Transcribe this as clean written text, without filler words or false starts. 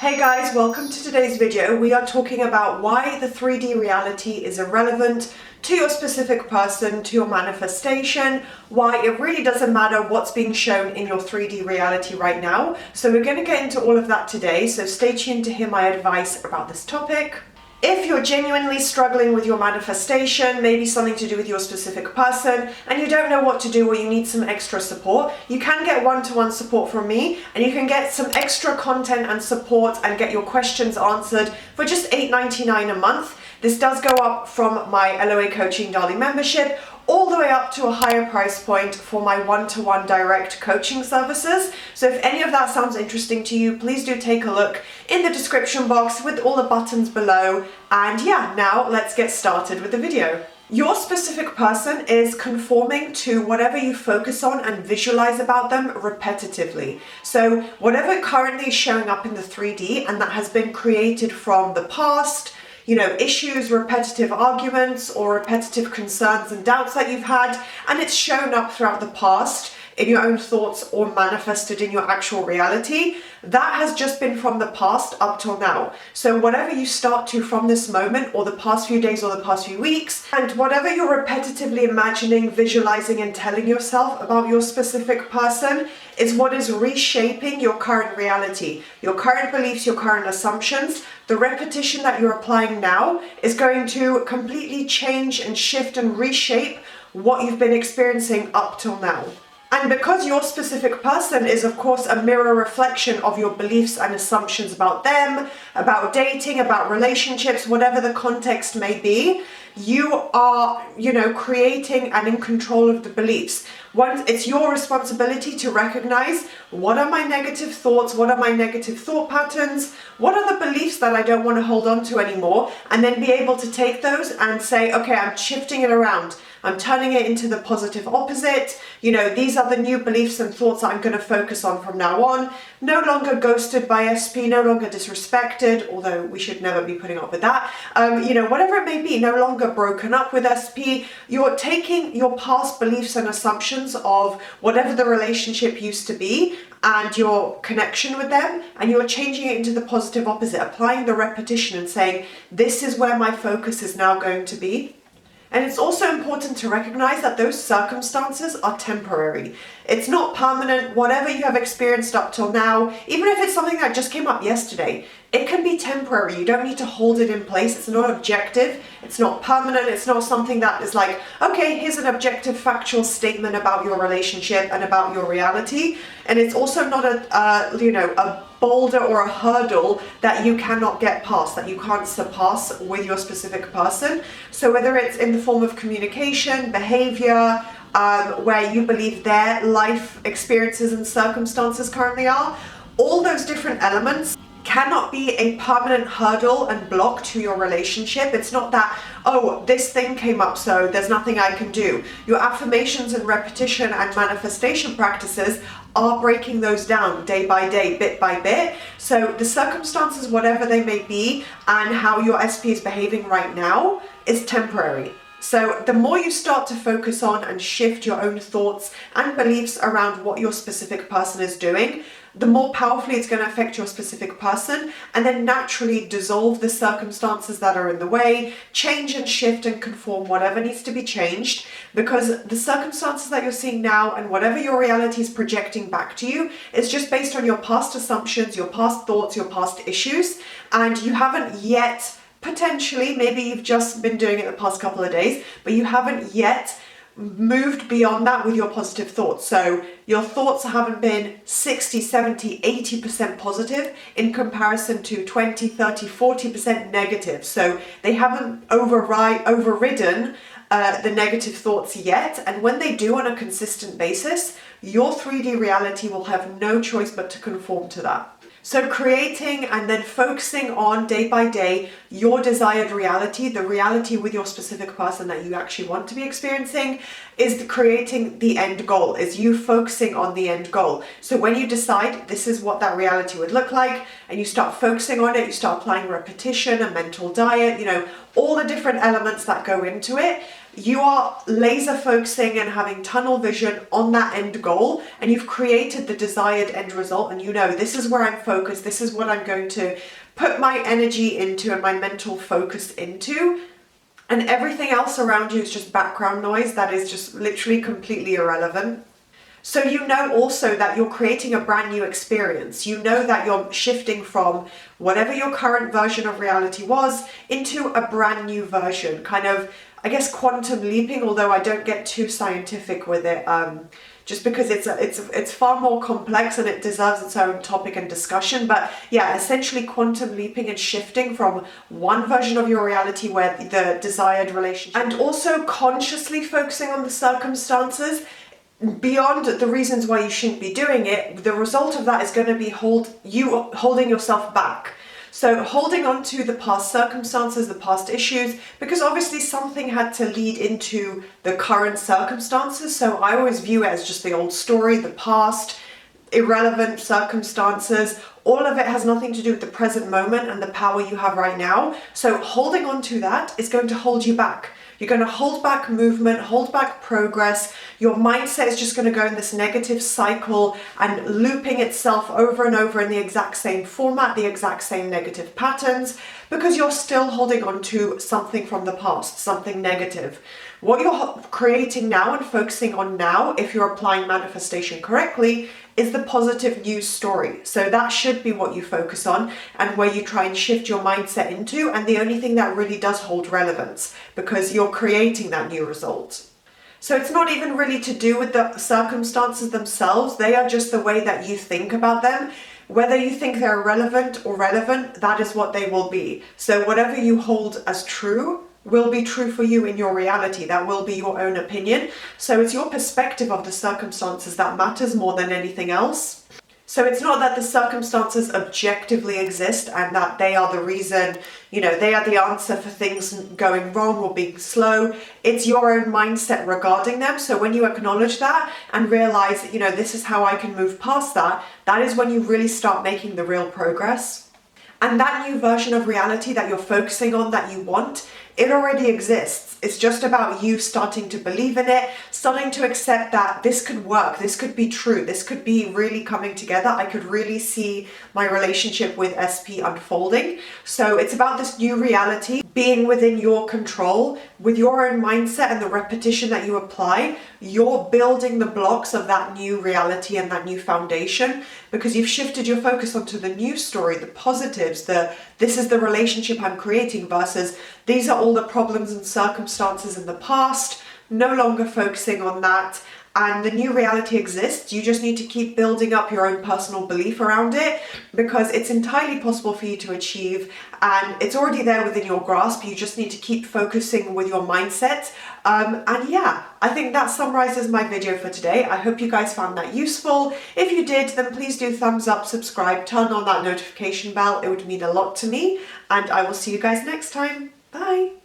Hey guys, welcome to today's video. We are talking about why the 3D reality is irrelevant to your specific person, to your manifestation, why it really doesn't matter what's being shown in your 3D reality right now. So we're going to get into all of that today, so stay tuned to hear my advice about this topic. If you're genuinely struggling with your manifestation, maybe something to do with your specific person, and you don't know what to do or you need some extra support, you can get one-to-one support from me, and you can get some extra content and support and get your questions answered for just $8.99 a month. This does go up from my LOA Coaching Darling membership all the way up to a higher price point for my one-to-one direct coaching services. So if any of that sounds interesting to you, please do take a look in the description box with all the buttons below. And yeah, now let's get started with the video. Your specific person is conforming to whatever you focus on and visualize about them repetitively. So whatever currently is showing up in the 3D and that has been created from the past, issues, repetitive arguments, or repetitive concerns and doubts that you've had, and it's shown up throughout the past in your own thoughts or manifested in your actual reality, that has just been from the past up till now. So whatever you start to from this moment or the past few days or the past few weeks, and whatever you're repetitively imagining, visualizing, and telling yourself about your specific person is what is reshaping your current reality, your current beliefs, your current assumptions. The repetition that you're applying now is going to completely change and shift and reshape what you've been experiencing up till now. And because your specific person is, of course, a mirror reflection of your beliefs and assumptions about them, about dating, about relationships, whatever the context may be, you are, creating and in control of the beliefs. It's your responsibility to recognize, what are my negative thoughts, what are my negative thought patterns, what are the beliefs that I don't want to hold on to anymore, and then be able to take those and say, okay, I'm shifting it around. I'm turning it into the positive opposite. These are the new beliefs and thoughts that I'm going to focus on from now on. No longer ghosted by SP, no longer disrespected, although we should never be putting up with that. Whatever it may be, no longer broken up with SP. You're taking your past beliefs and assumptions of whatever the relationship used to be and your connection with them, and you're changing it into the positive opposite, applying the repetition and saying, this is where my focus is now going to be. And it's also important to recognize that those circumstances are temporary. It's not permanent. Whatever you have experienced up till now, even if it's something that just came up yesterday, it can be temporary. You don't need to hold it in place. It's not objective. It's not permanent. It's not something that is like, okay, here's an objective factual statement about your relationship and about your reality. And it's also not a boulder or a hurdle that you cannot get past, that you can't surpass with your specific person. So whether it's in the form of communication, behavior, where you believe their life experiences and circumstances currently are, all those different elements cannot be a permanent hurdle and block to your relationship. It's not that, oh, this thing came up, so there's nothing I can do. Your affirmations and repetition and manifestation practices are breaking those down day by day, bit by bit. So the circumstances, whatever they may be, and how your SP is behaving right now is temporary. So the more you start to focus on and shift your own thoughts and beliefs around what your specific person is doing, the more powerfully it's going to affect your specific person, and then naturally dissolve the circumstances that are in the way, change and shift and conform whatever needs to be changed, because the circumstances that you're seeing now and whatever your reality is projecting back to you is just based on your past assumptions, your past thoughts, your past issues, and you haven't yet, potentially, maybe you've just been doing it the past couple of days, but you haven't yet moved beyond that with your positive thoughts. So your thoughts haven't been 60, 70, 80% positive in comparison to 20, 30, 40% negative. So they haven't overridden the negative thoughts yet. And when they do on a consistent basis, your 3D reality will have no choice but to conform to that. So creating and then focusing on day by day your desired reality, the reality with your specific person that you actually want to be experiencing, is creating the end goal, is you focusing on the end goal. So when you decide this is what that reality would look like, and you start focusing on it, you start applying repetition, a mental diet, all the different elements that go into it, you are laser focusing and having tunnel vision on that end goal, and you've created the desired end result, and you know, this is where I'm focused, this is what I'm going to put my energy into and my mental focus into, and everything else around you is just background noise that is just literally completely irrelevant. So you know also that you're creating a brand new experience. You know that you're shifting from whatever your current version of reality was into a brand new version, kind of, I guess, quantum leaping, although I don't get too scientific with it, just because it's far more complex and it deserves its own topic and discussion. But yeah, essentially quantum leaping and shifting from one version of your reality where the desired relationship, and also consciously focusing on the circumstances beyond the reasons why you shouldn't be doing it. The result of that is going to be holding yourself back. So holding on to the past circumstances, the past issues, because obviously something had to lead into the current circumstances. So I always view it as just the old story, the past, irrelevant circumstances. All of it has nothing to do with the present moment and the power you have right now. So holding on to that is going to hold you back. You're going to hold back movement, hold back progress. Your mindset is just going to go in this negative cycle and looping itself over and over in the exact same format, the exact same negative patterns, because you're still holding on to something from the past, something negative. What you're creating now and focusing on now, if you're applying manifestation correctly, is the positive news story. So that should be what you focus on and where you try and shift your mindset into, and the only thing that really does hold relevance, because you're creating that new result. So it's not even really to do with the circumstances themselves. They are just the way that you think about them. Whether you think they're irrelevant or relevant, that is what they will be. So whatever you hold as true will be true for you in your reality. That will be your own opinion. So it's your perspective of the circumstances that matters more than anything else. So it's not that the circumstances objectively exist and that they are the reason, they are the answer for things going wrong or being slow. It's your own mindset regarding them. So when you acknowledge that and realize, this is how I can move past that, that is when you really start making the real progress. And that new version of reality that you're focusing on, that you want, it already exists. It's just about you starting to believe in it, starting to accept that this could work, this could be true, this could be really coming together. I could really see my relationship with SP unfolding. So it's about this new reality being within your control, with your own mindset and the repetition that you apply. You're building the blocks of that new reality and that new foundation, because you've shifted your focus onto the new story, the positives, this is the relationship I'm creating versus these are all the problems and circumstances in the past, no longer focusing on that. And the new reality exists. You just need to keep building up your own personal belief around it, because it's entirely possible for you to achieve, and it's already there within your grasp. You just need to keep focusing with your mindset. And yeah, I think that summarizes my video for today. I hope you guys found that useful. If you did, then please do thumbs up, subscribe, turn on that notification bell. It would mean a lot to me, and I will see you guys next time. Bye.